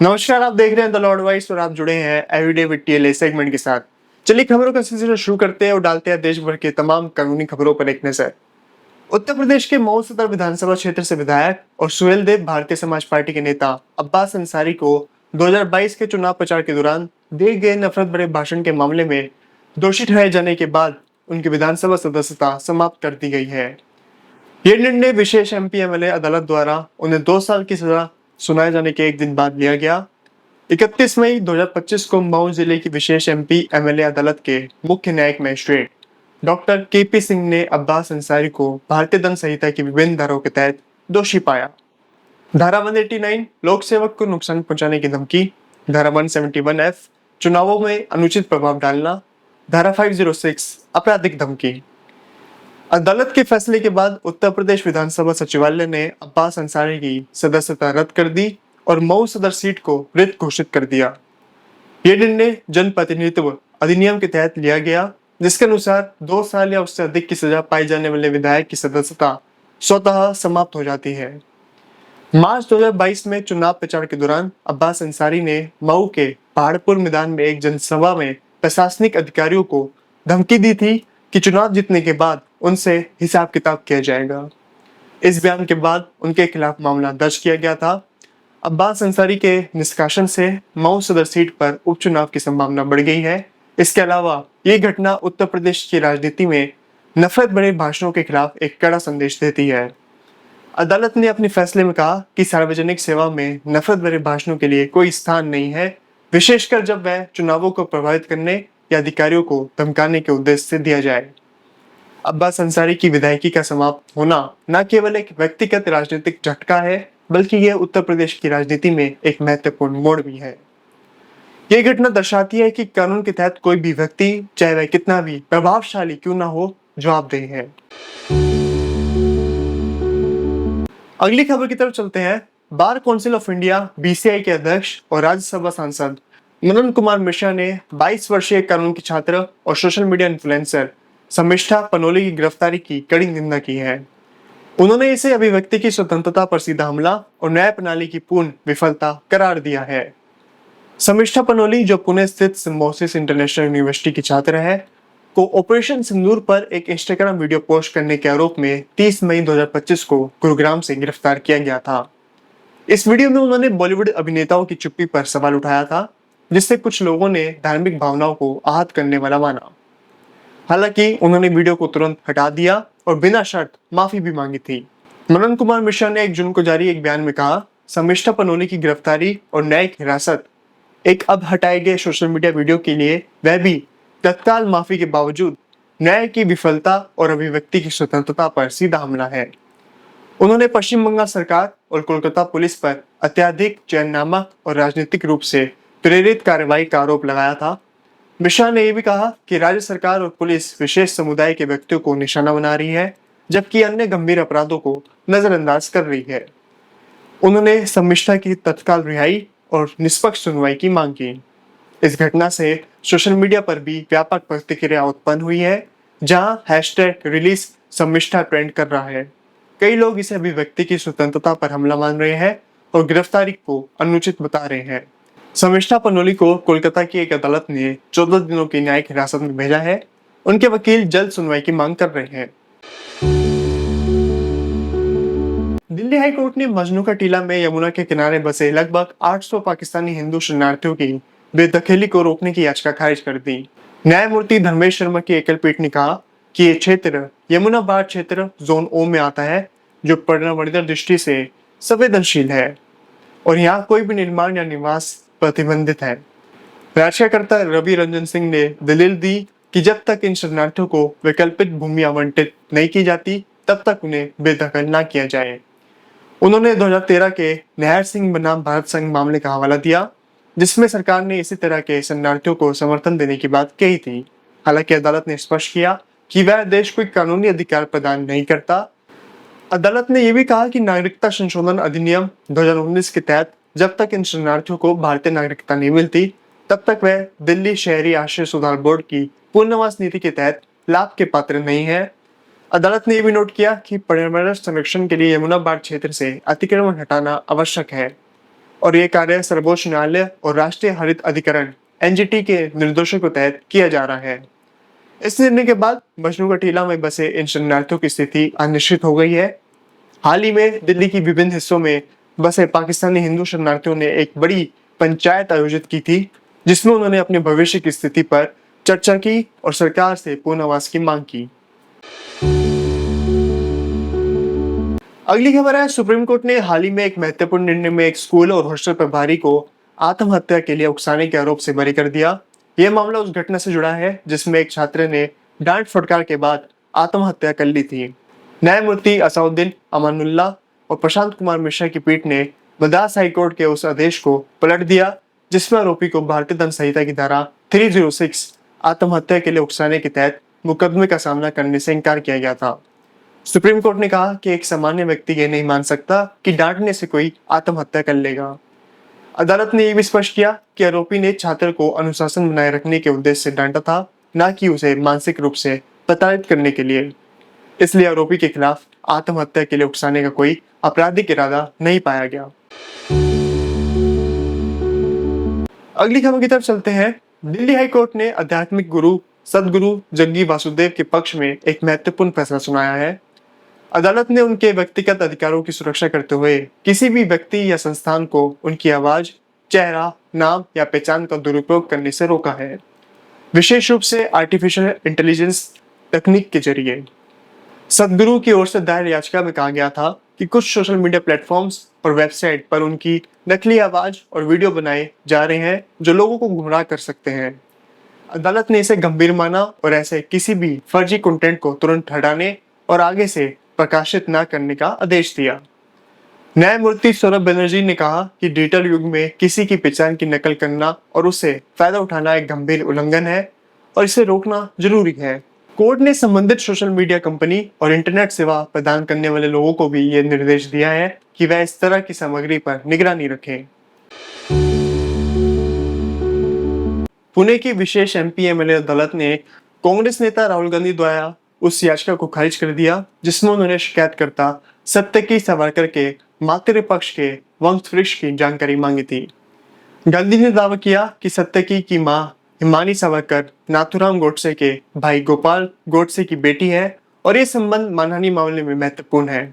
नमस्कार, आप देख रहे हैं द लॉर्ड वॉइस और आप जुड़े हैं एवरीडे विद टीएलए सेगमेंट के साथ। चलिए खबरों का सिलसिला शुरू करते हैं और डालते हैं देश भर के तमाम कानूनी खबरों पर एक नजर। उत्तर प्रदेश के मऊ सदर विधानसभा क्षेत्र से विधायक और सुहेल देव भारतीय समाज पार्टी के नेता अब्बास अंसारी को 2022 के चुनाव प्रचार के दौरान दिए गए नफरत भरे भाषण के मामले में दोषी ठहराए जाने के बाद उनकी विधानसभा सदस्यता समाप्त कर दी गई है। ये निर्णय विशेष एमपी एमएलए अदालत द्वारा उन्हें 2 साल की सजा सुनाए जाने के एक दिन बाद लिया गया। 31 मई 2025 को मऊ जिले की विशेष एमपी एमएलए अदालत के मुख्य न्यायिक मजिस्ट्रेट डॉक्टर केपी सिंह ने अब्बास अंसारी को भारतीय दंड संहिता की विभिन्न धाराओं के तहत दोषी पाया। धारा 189 लोक सेवक को नुकसान पहुंचाने की धमकी, धारा 171F चुनावों में अनुचित प्रभाव डालना, धारा 506 आपराधिक धमकी। अदालत के फैसले के बाद उत्तर प्रदेश विधानसभा सचिवालय ने अब्बास अंसारी की सदस्यता रद्द कर दी और मऊ सदर सीट को रिक्त घोषित कर दिया। यह निर्णय जनप्रतिनिधित्व अधिनियम के तहत लिया गया, जिसके अनुसार 2 साल या उससे अधिक की सजा पाई जाने वाले विधायक की सदस्यता स्वतः समाप्त हो जाती है। मार्च 2022 में चुनाव प्रचार के दौरान अब्बास अंसारी ने मऊ के पहाड़पुर मैदान में एक जनसभा में प्रशासनिक अधिकारियों को धमकी दी थी कि चुनाव जीतने के बाद उनसे हिसाब किताब किया जाएगा। इस बयान के बाद उनके खिलाफ मामला दर्ज किया गया था। अब्बास अंसारी के निष्कासन से मऊ सदर सीट पर उपचुनाव की संभावना बढ़ गई है। इसके अलावा ये घटना उत्तर प्रदेश की राजनीति में नफरत भरे भाषणों के खिलाफ एक कड़ा संदेश देती है। अदालत ने अपने फैसले में कहा कि सार्वजनिक सेवा में नफरत भरे भाषणों के लिए कोई स्थान नहीं है, विशेषकर जब वह चुनावों को प्रभावित करने या अधिकारियों को धमकाने के उद्देश्य से दिया जाए। अब्बास अंसारी की विधायकी का समाप्त होना न केवल एक व्यक्तिगत राजनीतिक झटका है, बल्कि यह उत्तर प्रदेश की राजनीति में एक महत्वपूर्ण मोड़ भी है। यह घटना दर्शाती है कि कानून के तहत कोई भी व्यक्ति, चाहे वह कितना भी प्रभावशाली क्यों ना हो, जवाबदेह है। अगली खबर की तरफ चलते हैं। Bar council of India BCI के अध्यक्ष और राज्यसभा सांसद मनन कुमार मिश्रा ने 22 वर्षीय कानून की छात्र और social media influencer Sharmishtha Panoli की गिरफ्तारी की कड़ी निंदा की है। उन्होंने इसे अभिव्यक्ति की स्वतंत्रता पर सीधा हमला और न्याय प्रणाली की पूर्ण विफलता करार दिया है। शमिष्ठा पनोली, जो पुणे स्थित सिम्बोसिस इंटरनेशनल यूनिवर्सिटी की छात्र है, को ऑपरेशन सिंदूर पर एक इंस्टाग्राम वीडियो पोस्ट करने के आरोप में 30 मई 2025 को गुरुग्राम से गिरफ्तार किया गया था। इस वीडियो में उन्होंने बॉलीवुड अभिनेताओं की चुप्पी पर सवाल उठाया था, जिससे कुछ लोगों ने धार्मिक भावनाओं को आहत करने वाला माना। हालांकि उन्होंने वीडियो को तुरंत हटा दिया और बिना शर्त माफी भी मांगी थी। मनन कुमार मिश्रा ने 1 जून को जारी एक बयान में कहा, शमिष्ठा पनोली की गिरफ्तारी और न्यायिक हिरासत एक अब हटाए गए सोशल मीडिया वीडियो के लिए, वह भी तत्काल माफी के बावजूद, न्याय की विफलता और अभिव्यक्ति की स्वतंत्रता पर सीधा हमला है। उन्होंने पश्चिम बंगाल सरकार और कोलकाता पुलिस पर अत्यधिक चयनात्मक और राजनीतिक रूप से प्रेरित कार्रवाई का आरोप लगाया था। मिश्रा ने यह भी कहा कि राज्य सरकार और पुलिस विशेष समुदाय के व्यक्तियों को निशाना बना रही है, जबकि अन्य गंभीर अपराधों को नजरअंदाज कर रही है। उन्होंने शमिष्ठा की तत्काल रिहाई और निष्पक्ष सुनवाई की मांग की। इस घटना से सोशल मीडिया पर भी व्यापक प्रतिक्रिया उत्पन्न हुई है, जहां हैशटैग रिलीज शमिष्ठा ट्रेंड कर रहा है। कई लोग इसे अभिव्यक्ति की स्वतंत्रता पर हमला मान रहे हैं और गिरफ्तारी को अनुचित बता रहे हैं। शमिष्ठा पनोली को कोलकाता की एक अदालत ने 14 दिनों की न्यायिक हिरासत में भेजा है। उनके वकील जल्द सुनवाई की मांग कर रहे हैं। दिल्ली हाई कोर्ट ने मजनू का टीला में यमुना के किनारे बसे लगभग 800 पाकिस्तानी हिंदू शरणार्थियों की बेदखली को रोकने की याचिका खारिज कर दी। न्यायमूर्ति धर्मेश शर्मा की एकल पीठ ने कहा कि ये क्षेत्र यमुना बाढ़ क्षेत्र जोन ओ में आता है, जो पर्यावरणीय दृष्टि से संवेदनशील है और यहाँ कोई भी निर्माण या निवास प्रतिबंधित है। याचिकाकर्ता रवि रंजन सिंह ने दलील दी कि जब तक इन शरणार्थियों को वैकल्पिक भूमि आवंटित नहीं की जाती, तब तक उन्हें बेदखल न किया जाए। उन्होंने 2013 के नहर सिंह बनाम भारत संघ मामले का हवाला दिया, जिसमें सरकार ने इसी तरह के शरणार्थियों को समर्थन देने की बात कही थी। हालांकि अदालत ने स्पष्ट किया कि वह देश को कानूनी अधिकार प्रदान नहीं करता। अदालत ने यह भी कहा कि नागरिकता संशोधन अधिनियम 2019 के तहत जब तक इन शरणार्थियों को भारतीय नागरिकता नहीं मिलती, तब तक वह दिल्ली शहरी आश्रय सुधार बोर्ड की पुनर्वास नीति के तहत लाभ के पात्र नहीं है। अदालत ने यह भी नोट किया कि पर्यावरण संरक्षण के लिए यमुना बाढ़ क्षेत्र से अतिक्रमण हटाना आवश्यक है। और ये कार्य सर्वोच्च न्यायालय और राष्ट्रीय हरित अधिकरण एनजीटी के निर्देशों के तहत किया जा रहा है। इस निर्णय के बाद मजनू का टीला में बसे इन शरणार्थियों की स्थिति अनिश्चित हो गई है। हाल ही में दिल्ली की विभिन्न हिस्सों में बसे पाकिस्तानी हिंदू शरणार्थियों ने एक बड़ी पंचायत आयोजित की थी, जिसमें उन्होंने अपने भविष्य की स्थिति पर चर्चा की और सरकार से पुनर्वास की मांग की। अगली खबर है, सुप्रीम कोर्ट ने हाल ही में एक महत्वपूर्ण निर्णय में एक स्कूल और हॉस्टल प्रभारी को आत्महत्या के लिए उकसाने के आरोप से बरी कर दिया। यह मामला उस घटना से जुड़ा है जिसमें एक छात्र ने डांट फटकार के बाद आत्महत्या कर ली थी। न्यायमूर्ति असाउद्दीन अमानुल्लाह और प्रशांत कुमार मिश्रा की पीठ ने मद्रास हाईकोर्ट के उस आदेश को पलट दिया जिसमें आरोपी को भारतीय दंड संहिता की धारा 306 आत्महत्या के लिए उकसाने के तहत मुकदमे का सामना करने से इनकार किया गया था। सुप्रीम कोर्ट ने कहा कि एक सामान्य व्यक्ति ये नहीं मान सकता कि डांटने से कोई आत्महत्या कर लेगा। अदालत ने यह भी स्पष्ट किया कि आरोपी ने छात्र को अनुशासन बनाए रखने के उद्देश्य से डांटा था, न कि उसे मानसिक रूप से प्रताड़ित करने के लिए। इसलिए आरोपी के खिलाफ आत्महत्या के लिए उकसाने का कोई आपराधिक इरादा नहीं पाया गया। अगली खबर की तरफ चलते हैं। दिल्ली हाई कोर्ट ने आध्यात्मिक गुरु सदगुरु जग्गी वासुदेव के पक्ष में एक महत्वपूर्ण फैसला सुनाया है। अदालत ने उनके व्यक्तिगत अधिकारों की सुरक्षा करते हुए किसी भी व्यक्ति या संस्थान को उनकी आवाज, चेहरा, नाम या पहचान का दुरुपयोग करने से रोका है, विशेष रूप से आर्टिफिशियल इंटेलिजेंस तकनीक के जरिए। सदगुरु की ओर से दायर याचिका में कहा गया था कि कुछ सोशल मीडिया प्लेटफॉर्म्स और वेबसाइट पर उनकी नकली आवाज और वीडियो बनाए जा रहे हैं जो लोगों को गुमराह कर सकते हैं। अदालत ने इसे गंभीर माना और ऐसे किसी भी फर्जी कंटेंट को तुरंत हटाने और आगे से प्रकाशित न करने का आदेश दिया। न्यायमूर्ति सौरभ बनर्जी ने कहा कि डिजिटल युग में किसी की पहचान की नकल करना और उससे फायदा उठाना एक गंभीर उल्लंघन है और इसे रोकना जरूरी है। कोर्ट ने संबंधित सोशल मीडिया कंपनी और इंटरनेट सेवा प्रदान करने वाले लोगों को भी यह निर्देश दिया है कि वह इस तरह की सामग्री पर निगरानी रखें। पुणे की विशेष एमपी एमएलए अदालत ने कांग्रेस नेता राहुल गांधी द्वारा उस याचिका को खारिज कर दिया जिसमें उन्होंने शिकायतकर्ता सत्यकी सावरकर के मातृपक्ष के वंश वृक्ष की जानकारी मांगी थी। गांधी ने दावा किया कि सत्यकी की मां हिमानी सावरकर नाथुराम गोडसे के भाई गोपाल गोडसे की बेटी है और ये संबंध मानहानि मामले में महत्वपूर्ण है।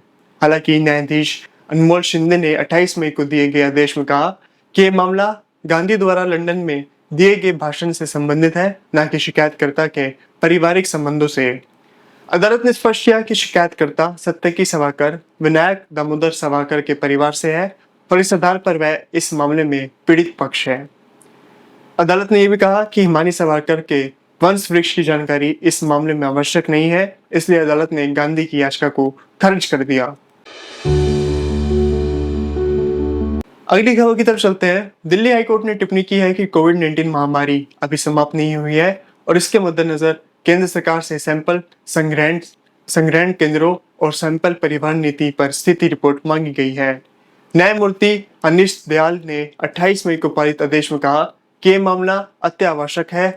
हालांकि न्यायाधीश अनमोल शिंदे ने 28 मई को दिए गए आदेश में कहा कि यह मामला गांधी द्वारा लंदन में दिए गए भाषण से संबंधित है, न कि शिकायतकर्ता के पारिवारिक संबंधों से। अदालत ने स्पष्ट किया कि शिकायतकर्ता सत्यकी सावरकर विनायक दामोदर सावरकर के परिवार से है और इस आधार पर वह इस मामले में पीड़ित पक्ष है। अदालत ने यह भी कहा कि हिमानी सावरकर के वंश वृक्ष की जानकारी इस मामले में आवश्यक नहीं है, इसलिए अदालत ने गांधी की याचिका को खारिज कर दिया। अगली खबर की तरफ चलते हैं। दिल्ली हाईकोर्ट ने टिप्पणी की है कि कोविड-19 महामारी अभी समाप्त नहीं हुई है और इसके मद्देनजर केंद्र सरकार से सैंपल संग्रहण केंद्रों और सैंपल परिवहन नीति पर स्थिति रिपोर्ट मांगी गई है। न्यायमूर्ति अनिश दयाल ने 28 मई को पारित आदेश में कहा कि यह मामला अत्यावश्यक है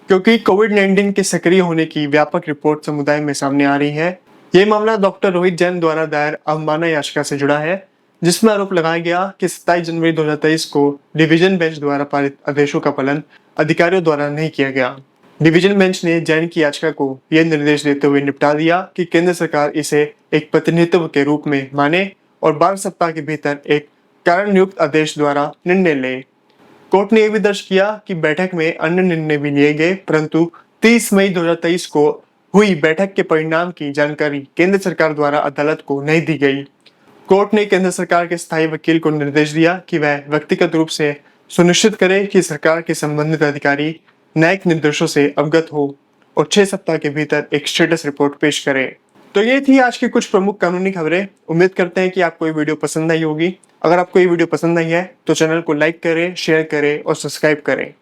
क्योंकि कोविड-19 के सक्रिय होने की व्यापक रिपोर्ट समुदाय में सामने आ रही है। यह मामला डॉक्टर रोहित जैन द्वारा दायर अवमानना याचिका से जुड़ा है जिसमें आरोप लगाया गया कि 27 जनवरी 2023 को डिवीजन बेंच द्वारा पारित आदेशों का पालन अधिकारियों द्वारा नहीं किया गया। डिवीजन बेंच ने जैन की याचिका को यह निर्देश देते हुए निपटा दिया कि केंद्र सरकार इसे एक प्रतिनिधित्व के रूप में माने और 12 सप्ताह के भीतर एक कारणयुक्त आदेश द्वारा निर्णय ले। कोर्ट ने यह भी दर्ज किया कि बैठक में अन्य निर्णय भी लिए गए, परंतु 30 मई 2023 को हुई बैठक के परिणाम की जानकारी केंद्र सरकार द्वारा अदालत को नहीं दी गई। कोर्ट ने केंद्र सरकार के स्थायी वकील को निर्देश दिया कि वह व्यक्तिगत रूप से सुनिश्चित करे कि सरकार के संबंधित अधिकारी न्यायिक निर्देशों से अवगत हो और 6 सप्ताह के भीतर एक स्टेटस रिपोर्ट पेश करे। तो ये थी आज की कुछ प्रमुख कानूनी खबरें। उम्मीद करते हैं कि आपको ये वीडियो पसंद आई होगी। अगर आपको ये वीडियो पसंद आई है तो चैनल को लाइक करें, शेयर करें और सब्सक्राइब करें।